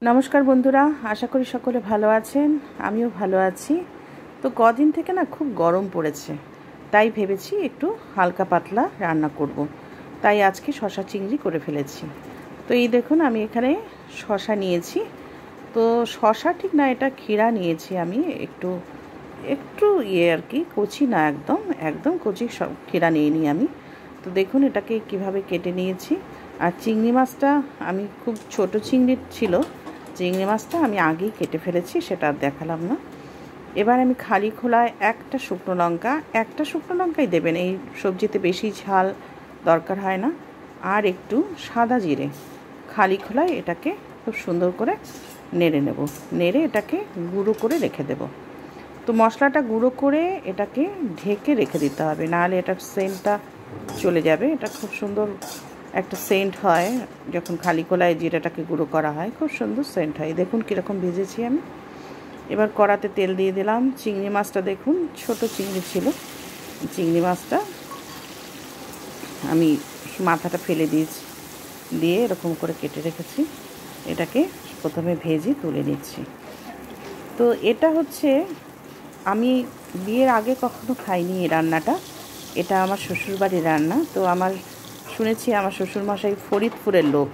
নমস্কার বন্ধুরা, আশা করি সকলে ভালো আছেন। আমিও ভালো আছি। তো কদিন থেকে না খুব গরম পড়েছে, তাই ভেবেছি একটু হালকা পাতলা রান্না করব। তাই আজকে শসা চিংড়ি করে ফেলেছি। তো এই দেখুন, আমি এখানে শসা নিয়েছি। তো শসা ঠিক না, এটা ক্ষীরা নিয়েছি আমি। একটু একটু আর কি, কচি না, একদম একদম কচি ক্ষীরা নিয়ে নিই আমি। তো দেখুন এটাকে কিভাবে কেটে নিয়েছি। আর চিংড়ি মাছটা আমি খুব ছোট চিংড়ি ছিল, চিংড়ি মাছটা আমি আগেই কেটে ফেলেছি, সেটা আর দেখালাম না। এবার আমি খালি খোলায় একটা শুকনো লঙ্কাই দেবেন, এই সবজিতে বেশি ঝাল দরকার হয় না। আর একটু সাদা জিরে খালি খোলায় এটাকে খুব সুন্দর করে নেড়ে নেব। নেড়ে এটাকে গুঁড়ো করে রেখে দেব। তো মশলাটা গুঁড়ো করে এটাকে ঢেকে রেখে দিতে হবে, নাহলে এটার সেন্টটা চলে যাবে। এটা খুব সুন্দর একটা সেন্ট হয় যখন খালি কলায় জিরাটাকে গুঁড়ো করা হয়, খুব সুন্দর সেন্ট হয়। দেখুন কীরকম ভেজেছি আমি। এবার কড়াতে তেল দিয়ে দিলাম। চিংড়ি মাছটা দেখুন, ছোট চিংড়ি ছিল, চিংড়ি মাছটা আমি মাথাটা ফেলে দিয়েছি, দিয়ে এরকম করে কেটে রেখেছি। এটাকে প্রথমে ভেজে তুলে নিচ্ছি। তো এটা হচ্ছে, আমি বিয়ের আগে কখনো খাইনি এই রান্নাটা। এটা আমার শ্বশুরবাড়ির রান্না। তো শুনেছি আমার শ্বশুরমশাই ফরিদপুরের লোক,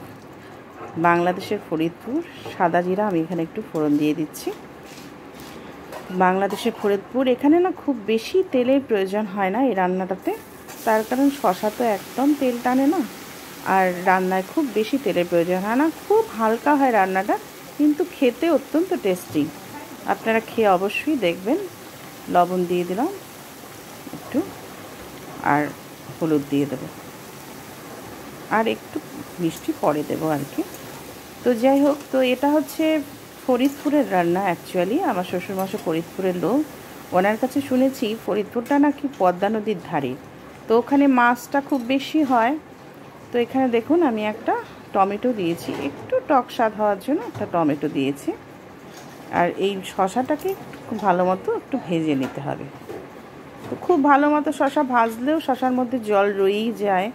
বাংলাদেশের ফরিদপুর। সাদা জিরা আমি এখানে একটু ফোড়ন দিয়ে দিচ্ছি। বাংলাদেশের ফরিদপুর, এখানে না খুব বেশি তেলের প্রয়োজন হয় না এই রান্নাটাতে, তার কারণ শসা তো একদম তেল টানে না, আর রান্নায় খুব বেশি তেলের প্রয়োজন হয় না, খুব হালকা হয় রান্নাটা, কিন্তু খেতে অত্যন্ত টেস্টি। আপনারা খেয়ে অবশ্যই দেখবেন। লবণ দিয়ে দিলাম একটু, আর হলুদ দিয়ে দেবো, আর একটু মিষ্টি পরে দেবো আর কি। তো যাই হোক, তো এটা হচ্ছে ফরিদপুরের রান্না। অ্যাকচুয়ালি আমার শ্বশুরমশাই ফরিদপুরের লোক। ওনার কাছে শুনেছি ফরিদপুরটা নাকি পদ্মা নদীর ধারে, তো ওখানে মাছটা খুব বেশি হয়। তো এখানে দেখুন আমি একটা টমেটো দিয়েছি, একটু টক স্বাদ হওয়ার জন্য একটা টমেটো দিয়েছি। আর এই শসাটাকে খুব ভালো মতো একটু ভেজে নিতে হবে। তো খুব ভালো মতো শসা ভাজলেও শসার মধ্যে জল রয়েই যায়,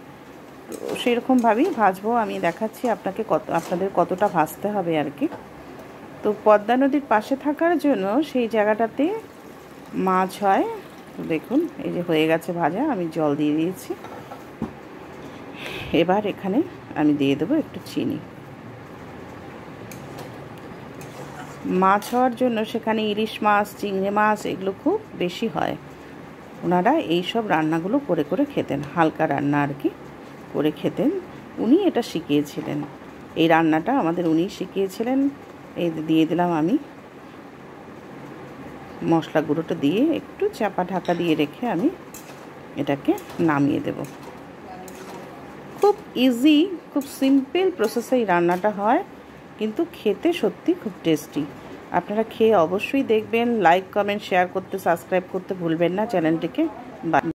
তো সেরকমভাবেই ভাজবো। আমি দেখাচ্ছি আপনাদের কতটা ভাজতে হবে আর কি। তো পদ্মা নদীর পাশে থাকার জন্য সেই জায়গাটাতে মাছ হয়। তো দেখুন এই যে হয়ে গেছে ভাজা, আমি জল দিয়ে দিয়েছি। এবার এখানে আমি দিয়ে দেবো একটু চিনি। মাছ হওয়ার জন্য সেখানে ইলিশ মাছ, চিংড়ি মাছ এগুলো খুব বেশি হয়। ওনারা এইসব রান্নাগুলো করে করে খেতেন, হালকা রান্না আর কি করে খেতেন। উনি এটা শিখিয়েছিলেন, এই রান্নাটা আমাদের উনি শিখিয়েছিলেন। এই দিয়ে দিলাম আমি মশলা গুঁড়োটা, দিয়ে একটু চাপা ঢাকা দিয়ে রেখে আমি এটাকে নামিয়ে দেব। খুব ইজি, খুব সিম্পল প্রসেসে এই রান্নাটা হয়, কিন্তু খেতে সত্যি খুব টেস্টি। আপনারা খেয়ে অবশ্যই দেখবেন। লাইক, কমেন্ট, শেয়ার করতে, সাবস্ক্রাইব করতে ভুলবেন না চ্যানেলটিকে।